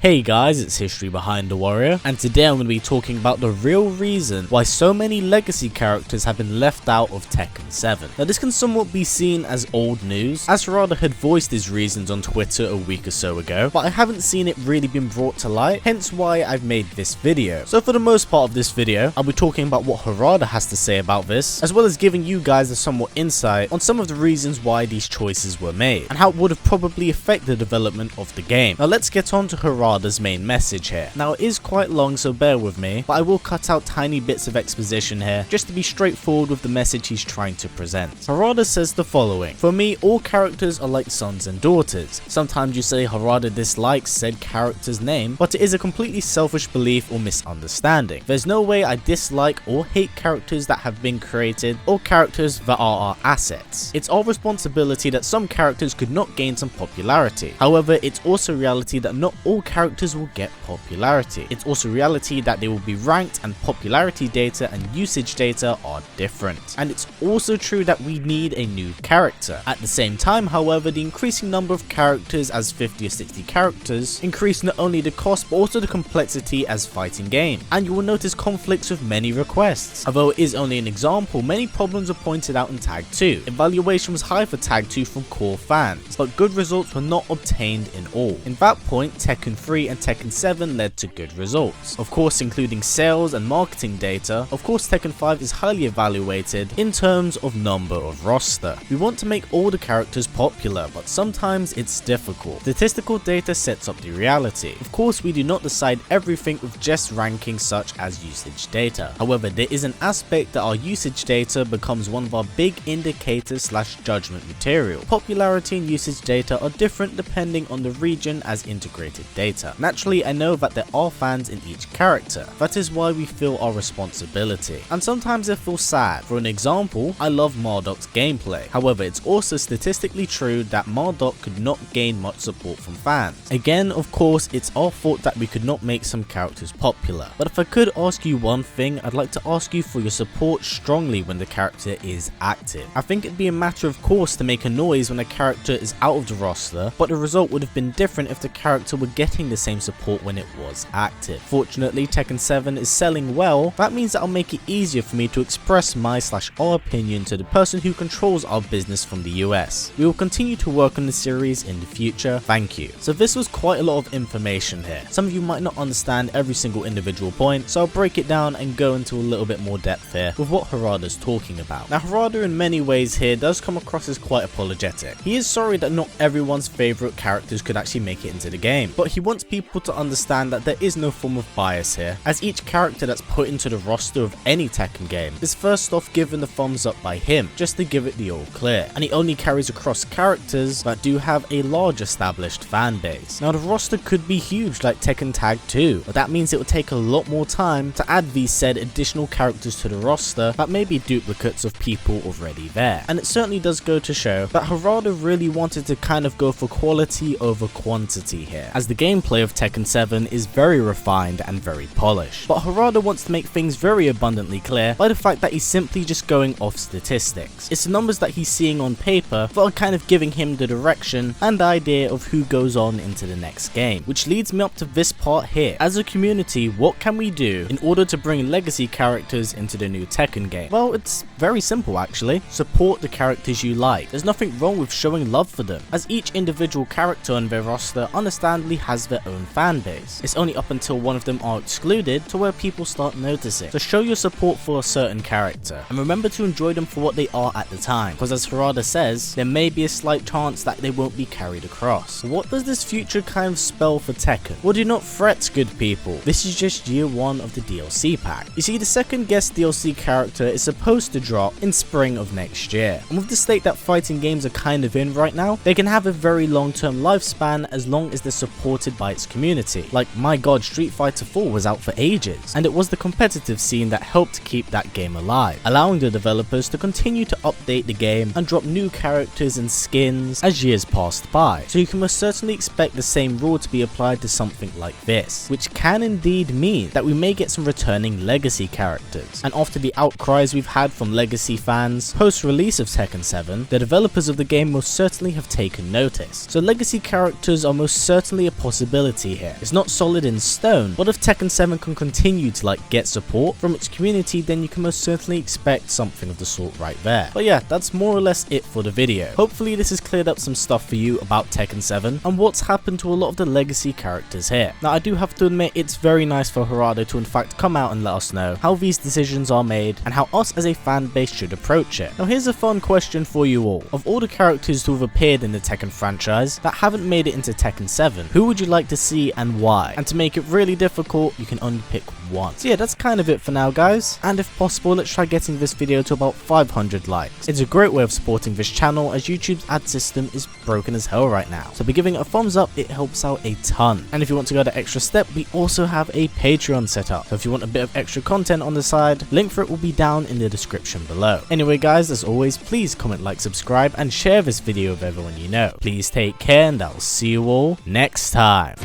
Hey guys, it's History Behind the Warrior, and today I'm going to be talking about the real reason why so many legacy characters have been left out of Tekken 7. Now this can somewhat be seen as old news, as Harada had voiced his reasons on Twitter a week or so ago, but I haven't seen it really been brought to light, hence why I've made this video. So for the most part of this video, I'll be talking about what Harada has to say about this, as well as giving you guys a somewhat insight on some of the reasons why these choices were made, and how it would have probably affected the development of the game. Now let's get on to Harada's main message here. Now it is quite long, so bear with me, but I will cut out tiny bits of exposition here just to be straightforward with the message he's trying to present. Harada says the following: "For me, all characters are like sons and daughters. Sometimes you say Harada dislikes said character's name, but it is a completely selfish belief or misunderstanding. There's no way I dislike or hate characters that have been created or characters that are our assets. It's our responsibility that some characters could not gain some popularity. However, it's also reality that not all characters will get popularity. It's also reality that they will be ranked, and popularity data and usage data are different. And it's also true that we need a new character. At the same time, however, the increasing number of characters as 50 or 60 characters increase not only the cost but also the complexity as fighting game, and you will notice conflicts with many requests. Although it is only an example, many problems were pointed out in Tag 2. Evaluation was high for Tag 2 from core fans, but good results were not obtained in all. In that point, Tekken 3 and Tekken 7 led to good results, of course including sales and marketing data. Of course Tekken 5 is highly evaluated in terms of number of roster. We want to make all the characters popular, but sometimes it's difficult. Statistical data sets up the reality. Of course we do not decide everything with just rankings such as usage data. However, there is an aspect that our usage data becomes one of our big indicators slash judgment material. Popularity and usage data are different depending on the region as integrated data. Naturally, I know that there are fans in each character. That is why we feel our responsibility. And sometimes I feel sad. For an example, I love Marduk's gameplay. However, it's also statistically true that Marduk could not gain much support from fans. Again, of course, it's our fault that we could not make some characters popular. But if I could ask you one thing, I'd like to ask you for your support strongly when the character is active. I think it'd be a matter of course to make a noise when a character is out of the roster, but the result would have been different if the character were getting the same support when it was active. Fortunately, Tekken 7 is selling well. That means that I'll make it easier for me to express my / our opinion to the person who controls our business from the US. We will continue to work on the series in the future. Thank you." So this was quite a lot of information here. Some of you might not understand every single individual point, so I'll break it down and go into a little bit more depth here with what Harada's talking about. Now Harada in many ways here does come across as quite apologetic. He is sorry that not everyone's favourite characters could actually make it into the game, but he wants people to understand that there is no form of bias here, as each character that's put into the roster of any Tekken game is first off given the thumbs up by him, just to give it the all clear, and he only carries across characters that do have a large established fan base. Now the roster could be huge like Tekken Tag 2, but that means it would take a lot more time to add these said additional characters to the roster that may be duplicates of people already there. And it certainly does go to show that Harada really wanted to kind of go for quality over quantity here, as the gameplay of Tekken 7 is very refined and very polished. But Harada wants to make things very abundantly clear by the fact that he's simply just going off statistics. It's the numbers that he's seeing on paper that are kind of giving him the direction and the idea of who goes on into the next game, which leads me up to this part here. As a community, what can we do in order to bring legacy characters into the new Tekken game? Well, it's very simple actually. Support the characters you like. There's nothing wrong with showing love for them, as each individual character on their roster understandably has their own fan base. It's only up until one of them are excluded to where people start noticing. So show your support for a certain character, and remember to enjoy them for what they are at the time, because as Harada says, there may be a slight chance that they won't be carried across. What does this future kind of spell for Tekken? Well, do not fret, good people. This is just year 1 of the DLC pack. You see, the second guest DLC character is supposed to drop in spring of next year, and with the state that fighting games are kind of in right now, they can have a very long-term lifespan as long as they're supported by its community. Like, my god, Street Fighter 4 was out for ages, and it was the competitive scene that helped keep that game alive, allowing the developers to continue to update the game and drop new characters and skins as years passed by. So you can most certainly expect the same rule to be applied to something like this, which can indeed mean that we may get some returning legacy characters. And after the outcries we've had from legacy fans, post-release of Tekken 7, the developers of the game most certainly have taken notice. So legacy characters are most certainly a possibility here. It's not solid in stone, but if Tekken 7 can continue to get support from its community, then you can most certainly expect something of the sort right there. But yeah, that's more or less it for the video. Hopefully this has cleared up some stuff for you about Tekken 7 and what's happened to a lot of the legacy characters here. Now I do have to admit, it's very nice for Harada to in fact come out and let us know how these decisions are made and how us as a fan base should approach it. Now here's a fun question for you all. Of all the characters who have appeared in the Tekken franchise that haven't made it into Tekken 7, who would you like to see and why? And to make it really difficult, you can only pick one. So yeah, that's kind of it for now guys, and if possible let's try getting this video to about 500 likes. It's a great way of supporting this channel as YouTube's ad system is broken as hell right now, so by giving it a thumbs up it helps out a ton. And if you want to go the extra step, we also have a Patreon set up, so if you want a bit of extra content on the side, link for it will be down in the description below. Anyway guys, as always, please comment, like, subscribe and share this video with everyone you know. Please take care and I will see you all next time.